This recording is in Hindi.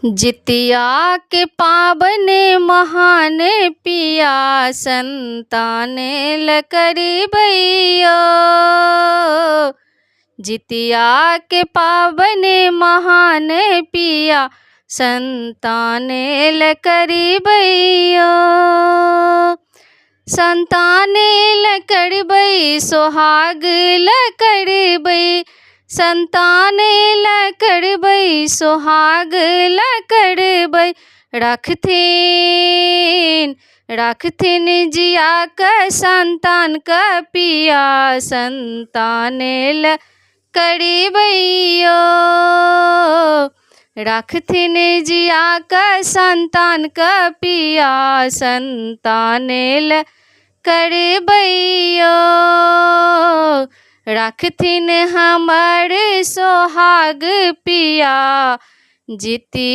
जितिया के पावन महान पिया संतान लकड़ी बैया। जितिया के पावन महान पिया संतान लकड़ी बैया। संतान लकड़ी बै सोहाग लकड़ी बै। संतान लकड़ी बै सोहाग लकड़ी बै। रखथिन जिया का संतान का पिया संतान लकड़ी बैयो। रखथिन जिया का संतान का पिया संतान लकड़ी बैयो। रखथिन हमर सोहाग पिया जितिया।